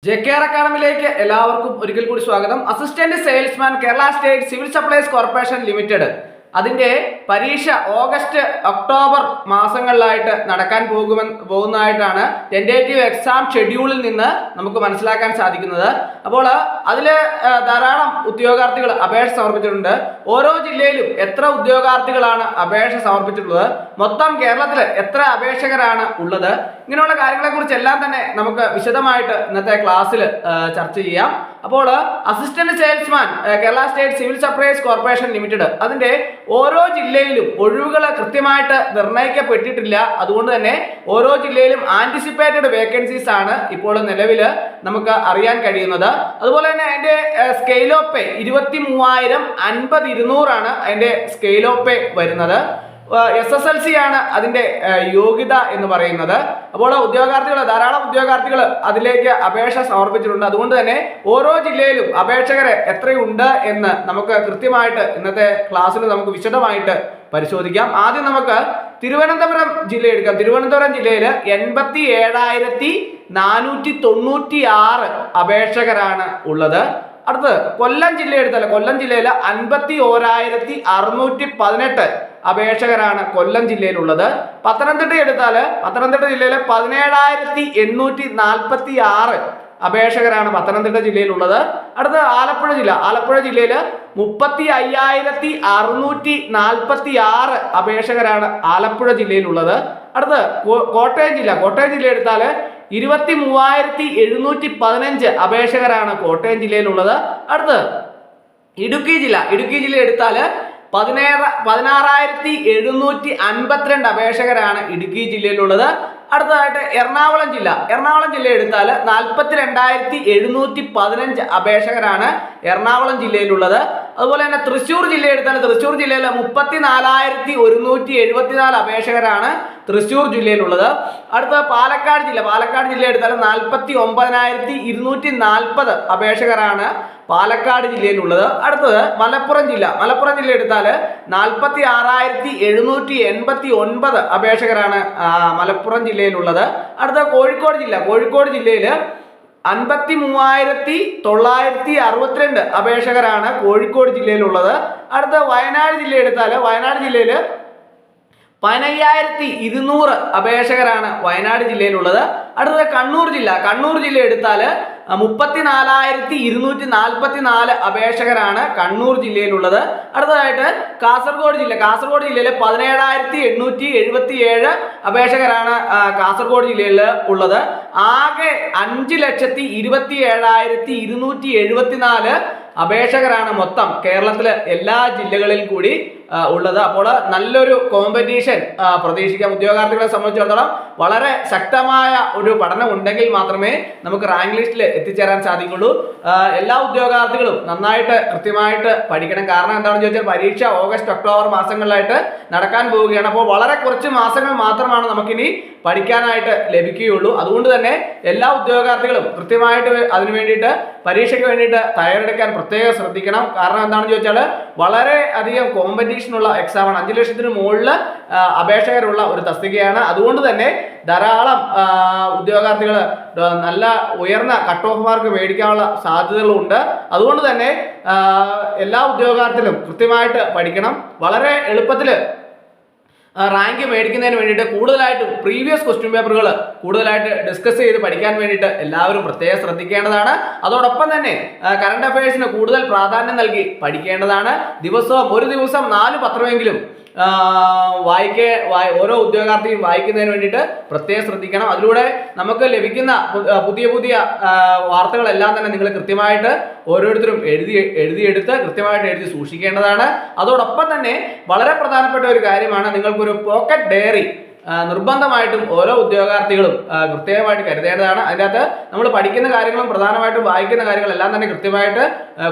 JKR അക്കാഡമിയിലേക്ക് എല്ലാവർക്കും ഒരിക്കൽ കൂടി സ്വാഗതം. Assistant salesman Kerala state civil supplies corporation limited അതിന്റെ പരീക്ഷ ഓഗസ്റ്റ് ഒക്ടോബർ മാസങ്ങളിലായിട്ട് നടക്കാൻ പോകുന്നതായിട്ടാണ് ടെൻറ്റേറ്റീവ് എക്സാം ഷെഡ്യൂളിൽ നിന്ന് നമുക്ക് മനസ്സിലാക്കാൻ സാധിക്കുന്നത്. അപ്പോൾ അതിൽ ധാരാളം ഉദ്യോഗാർത്ഥികൾ അപേക്ഷ സമർപ്പിച്ചിട്ടുണ്ട്. ഓരോ ജില്ലയിലും എത്ര ഉദ്യോഗാർത്ഥികളാണ് അപേക്ഷ സമർപ്പിച്ചിട്ടുള്ളത്, മൊത്തം കേരളത്തിൽ എത്ര അപേക്ഷകരാണ് ഉള്ളത്, ഇങ്ങനെയുള്ള കാര്യങ്ങളെക്കുറിച്ച് എല്ലാം തന്നെ നമുക്ക് വിശദമായിട്ട് ഇന്നത്തെ ക്ലാസ്സിൽ ചർച്ച ചെയ്യാം. അപ്പോൾ assistant salesman Kerala state civil supplies corporation limited അതിന്റെ ഓരോ ജില്ലയിലും ഒഴിവുകൾ കൃത്യമായിട്ട് നിർണ്ണയിക്കപ്പെട്ടിട്ടില്ല. അതുകൊണ്ട് തന്നെ ഓരോ ജില്ലയിലും ആന്റിസിപ്പേറ്റഡ് വേക്കൻസീസ് ആണ് ഇപ്പോൾ നിലവിൽ നമുക്ക് അറിയാൻ കഴിയുന്നത്. അതുപോലെ തന്നെ അതിന്റെ സ്കെയിൽ ഓഫ് പേ 23,000 50,200 ആണ് അതിന്റെ സ്കെയിൽ ഓഫ് പേ വരുന്നത്. SSLC ആണ് അതിന്റെ യോഗ്യത എന്ന് പറയുന്നത്. അപ്പോൾ ധാരാളം ഉദ്യോഗാർത്ഥികൾ അതിലേക്ക് അപേക്ഷ സമർപ്പിച്ചിട്ടുണ്ട്. അതുകൊണ്ട് തന്നെ ഓരോ ജില്ലയിലും അപേക്ഷകരെ എത്രയുണ്ട് എന്ന് നമുക്ക് കൃത്യമായിട്ട് ഇന്നത്തെ ക്ലാസ്സിൽ നമുക്ക് വിശദമായിട്ട് പരിശോധിക്കാം. ആദ്യം നമുക്ക് തിരുവനന്തപുരം ജില്ല എടുക്കാം. തിരുവനന്തപുരം ജില്ലയിൽ 87,496 അപേക്ഷകരാണ് ഉള്ളത്. അടുത്ത് കൊല്ലം ജില്ല എടുത്താൽ കൊല്ലം ജില്ലയിൽ 51,618 അപേക്ഷകരാണ് കൊല്ലം ജില്ലയിലുള്ളത്. പത്തനംതിട്ട എടുത്താൽ പത്തനംതിട്ട ജില്ലയിൽ 17,846 അപേക്ഷകരാണ് പത്തനംതിട്ട ജില്ലയിലുള്ളത്. അടുത്ത ആലപ്പുഴ ജില്ലയിൽ 35,646 അപേക്ഷകരാണ് ആലപ്പുഴ ജില്ലയിലുള്ളത്. അടുത്ത് കോട്ടയം ജില്ല എടുത്താൽ 23,715 അപേക്ഷകരാണ് കോട്ടയം ജില്ലയിലുള്ളത്. അടുത്ത് ഇടുക്കി ജില്ല എടുത്താൽ 16,752 അപേക്ഷകരാണ് ഇടുക്കി ജില്ലയിലുള്ളത്. അടുത്തതായിട്ട് എറണാകുളം ജില്ല എടുത്താൽ 42,715 അപേക്ഷകരാണ് എറണാകുളം ജില്ലയിലുള്ളത്. അതുപോലെ തന്നെ തൃശ്ശൂർ ജില്ല എടുത്താൽ തൃശ്ശൂർ ജില്ലയിൽ 34,174 അപേക്ഷകരാണ് തൃശ്ശൂർ ജില്ലയിലുള്ളത്. അടുത്ത പാലക്കാട് ജില്ല എടുത്താൽ 49,240 അപേക്ഷകരാണ് പാലക്കാട് ജില്ലയിലുള്ളത്. അടുത്തത് മലപ്പുറം ജില്ല എടുത്താൽ 46,789 അപേക്ഷകരാണ് മലപ്പുറം ജില്ലയിലുള്ളത്. അടുത്ത കോഴിക്കോട് ജില്ലയിൽ 53,962 അപേക്ഷകരാണ് കോഴിക്കോട് ജില്ലയിലുള്ളത്. അടുത്ത വയനാട് ജില്ല എടുത്താൽ വയനാട് ജില്ലയിൽ 15,200 അപേക്ഷകരാണ് വയനാട് ജില്ലയിലുള്ളത്. അടുത്തത് കണ്ണൂർ ജില്ല എടുത്താൽ 34,244 അപേക്ഷകരാണ് കണ്ണൂർ ജില്ലയിലുള്ളത്. അടുത്തതായിട്ട് കാസർഗോഡ് ജില്ലയിൽ 17,877 അപേക്ഷകരാണ് കാസർഗോഡ് ജില്ലയിൽ ഉള്ളത്. ആകെ 5,27,274 അപേക്ഷകരാണ് മൊത്തം കേരളത്തിലെ എല്ലാ ജില്ലകളിൽ കൂടി ഉള്ളത്. അപ്പോൾ നല്ലൊരു കോമ്പറ്റീഷൻ പ്രതീക്ഷിക്കാം. ഉദ്യോഗാർത്ഥികളെ സംബന്ധിച്ചിടത്തോളം വളരെ ശക്തമായ ഒരു പഠനം ഉണ്ടെങ്കിൽ മാത്രമേ നമുക്ക് റാങ്ക് ലിസ്റ്റിൽ എത്തിച്ചേരാൻ സാധിക്കുള്ളൂ. എല്ലാ ഉദ്യോഗാർത്ഥികളും നന്നായിട്ട് കൃത്യമായിട്ട് പഠിക്കണം. കാരണം എന്താണെന്ന് ചോദിച്ചാൽ പരീക്ഷ ഓഗസ്റ്റ് ഒക്ടോബർ മാസങ്ങളിലായിട്ട് നടക്കാൻ പോവുകയാണ്. അപ്പോൾ വളരെ കുറച്ച് മാസങ്ങൾ മാത്രമാണ് നമുക്കിനി പഠിക്കാനായിട്ട് ലഭിക്കുകയുള്ളൂ. അതുകൊണ്ട് തന്നെ എല്ലാ ഉദ്യോഗാർത്ഥികളും കൃത്യമായിട്ട് അതിനു വേണ്ടിയിട്ട് പരീക്ഷയ്ക്ക് വേണ്ടിയിട്ട് തയ്യാറെടുക്കാൻ പ്രത്യേകം ശ്രദ്ധിക്കണം. കാരണം എന്താണെന്ന് ചോദിച്ചാൽ വളരെ അധികം കോമ്പറ്റീഷനുള്ള എക്സാമാണ്. 5 ലക്ഷത്തിന് മുകളിൽ അപേക്ഷകരുള്ള ഒരു തസ്തികയാണ്. അതുകൊണ്ട് തന്നെ ധാരാളം ഉദ്യോഗാർത്ഥികൾ നല്ല ഉയർന്ന കട്ട് ഓഫ് മാർക്ക് മേടിക്കാനുള്ള സാധ്യതകളുണ്ട്. അതുകൊണ്ട് തന്നെ എല്ലാ ഉദ്യോഗാർത്ഥികളും കൃത്യമായിട്ട് പഠിക്കണം. വളരെ എളുപ്പത്തിൽ റാങ്ക് മേടിക്കുന്നതിന് വേണ്ടിയിട്ട് കൂടുതലായിട്ടും പ്രീവിയസ് ക്വസ്റ്റ്യൻ പേപ്പറുകൾ കൂടുതലായിട്ട് ഡിസ്കസ് ചെയ്ത് പഠിക്കാൻ വേണ്ടിയിട്ട് എല്ലാവരും പ്രത്യേകം ശ്രദ്ധിക്കേണ്ടതാണ്. അതോടൊപ്പം തന്നെ കറണ്ട് അഫയേഴ്സിന് കൂടുതൽ പ്രാധാന്യം നൽകി പഠിക്കേണ്ടതാണ്. ഒരു ദിവസം 4 പത്രമെങ്കിലും ഓരോ ഉദ്യോഗാർത്ഥിയും വായിക്കുന്നതിന് വേണ്ടിയിട്ട് പ്രത്യേകം ശ്രദ്ധിക്കണം. അതിലൂടെ നമുക്ക് ലഭിക്കുന്ന പുതിയ വാർത്തകളെല്ലാം തന്നെ നിങ്ങൾ കൃത്യമായിട്ട് ഓരോരുത്തരും എഴുതിയെടുത്ത് കൃത്യമായിട്ട് എഴുതി സൂക്ഷിക്കേണ്ടതാണ്. അതോടൊപ്പം തന്നെ വളരെ പ്രധാനപ്പെട്ട ഒരു കാര്യമാണ്, നിങ്ങൾക്കൊരു പോക്കറ്റ് ഡയറി നിർബന്ധമായിട്ടും ഓരോ ഉദ്യോഗാർത്ഥികളും കൃത്യമായിട്ട് കരുതേണ്ടതാണ്. അതിനകത്ത് നമ്മൾ പഠിക്കുന്ന കാര്യങ്ങളും പ്രധാനമായിട്ടും വായിക്കുന്ന കാര്യങ്ങളെല്ലാം തന്നെ കൃത്യമായിട്ട്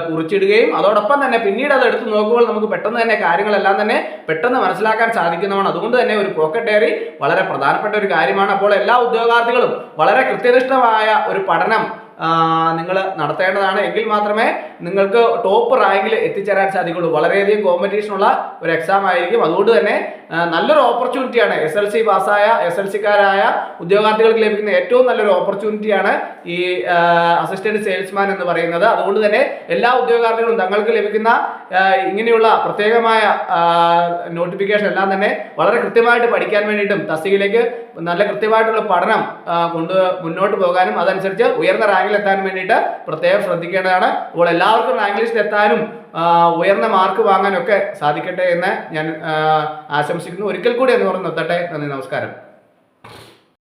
കുറിച്ചിടുകയും അതോടൊപ്പം തന്നെ പിന്നീട് അത് എടുത്ത് നോക്കുമ്പോൾ നമുക്ക് പെട്ടെന്ന് തന്നെ കാര്യങ്ങളെല്ലാം തന്നെ പെട്ടെന്ന് മനസ്സിലാക്കാൻ സാധിക്കുന്നതാണ്. അതുകൊണ്ട് തന്നെ ഒരു പോക്കറ്റ് ഡയറി വളരെ പ്രധാനപ്പെട്ട ഒരു കാര്യമാണ്. അപ്പോൾ എല്ലാ ഉദ്യോഗാർത്ഥികളും വളരെ കൃത്യനിഷ്ഠമായ ഒരു പഠനം നിങ്ങൾ നടത്തേണ്ടതാണ്. എങ്കിൽ മാത്രമേ നിങ്ങൾക്ക് ടോപ്പ് റാങ്കിൽ എത്തിച്ചേരാൻ സാധിക്കുള്ളൂ. വളരെയധികം കോമ്പറ്റീഷൻ ഉള്ള ഒരു എക്സാം ആയിരിക്കും. അതുകൊണ്ട് തന്നെ നല്ലൊരു ഓപ്പർച്യൂണിറ്റിയാണ് SLC പാസ്സായ SLCക്കാരായ ഉദ്യോഗാർത്ഥികൾക്ക് ലഭിക്കുന്ന ഏറ്റവും നല്ലൊരു ഓപ്പർച്യൂണിറ്റിയാണ് ഈ അസിസ്റ്റന്റ് സെയിൽസ്മാൻ എന്ന് പറയുന്നത്. അതുകൊണ്ട് തന്നെ എല്ലാ ഉദ്യോഗാർത്ഥികളും തങ്ങൾക്ക് ലഭിക്കുന്ന ഇങ്ങനെയുള്ള പ്രത്യേകമായ നോട്ടിഫിക്കേഷൻ എല്ലാം തന്നെ വളരെ കൃത്യമായിട്ട് പഠിക്കാൻ വേണ്ടിയിട്ടും തസ്തികയിലേക്ക് നല്ല കൃത്യമായിട്ടുള്ള പഠനം കൊണ്ട് മുന്നോട്ട് പോകാനും അതനുസരിച്ച് ഉയർന്ന റാങ്കിൽ എത്താനും വേണ്ടിയിട്ട് പ്രത്യേകം ശ്രദ്ധിക്കേണ്ടതാണ്. അപ്പോൾ എല്ലാവർക്കും റാങ്ക് ലിസ്റ്റ് എത്താനും ഉയർന്ന മാർക്ക് വാങ്ങാനൊക്കെ സാധിക്കട്ടെ എന്ന് ഞാൻ ആശംസിക്കുന്നു. ഒരിക്കൽ കൂടി എന്ന് പറഞ്ഞ് നിർത്തട്ടെ. നന്ദി, നമസ്കാരം.